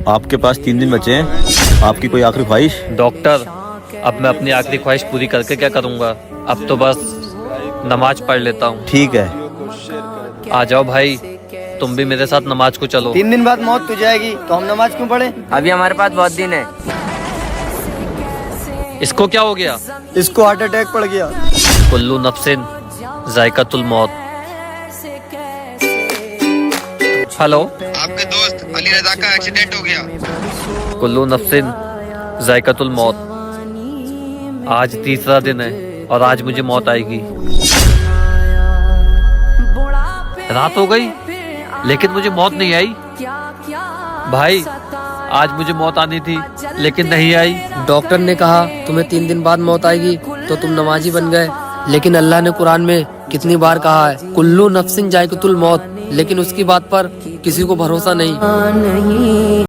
آپ کے پاس 3 دن بچے ہیں، آپ کی کوئی آخری خواہش؟ ڈاکٹر اب میں اپنی آخری خواہش پوری کر کے کیا کروں گا؟ اب تو بس نماز پڑھ لیتا ہوں۔ ٹھیک ہے، آ جاؤ بھائی، تم بھی میرے ساتھ نماز کو چلو۔ 3 دن بعد موت تو جائے گی تو ہم نماز کیوں پڑھیں؟ ابھی ہمارے پاس بہت دن ہے۔ اس کو کیا ہو گیا؟ اس کو ہارٹ اٹیک پڑ گیا۔ کلو نفس ذائقۃ الموت۔ ہلو، آپ کے دوست علی رضا کا ایکسیڈنٹ ہو گیا۔ کلو نفس ذائقۃ الموت۔ آج تیسرا دن ہے اور آج مجھے موت آئے گی۔ رات ہو گئی لیکن مجھے موت نہیں آئی۔ بھائی آج مجھے موت آنی تھی لیکن نہیں آئی۔ ڈاکٹر نے کہا تمہیں 3 دن بعد موت آئے گی تو تم نمازی بن گئے، لیکن اللہ نے قرآن میں کتنی بار کہا ہے کلو نفس ذائقۃ الموت، لیکن اس کی بات پر کسی کو بھروسہ نہیں۔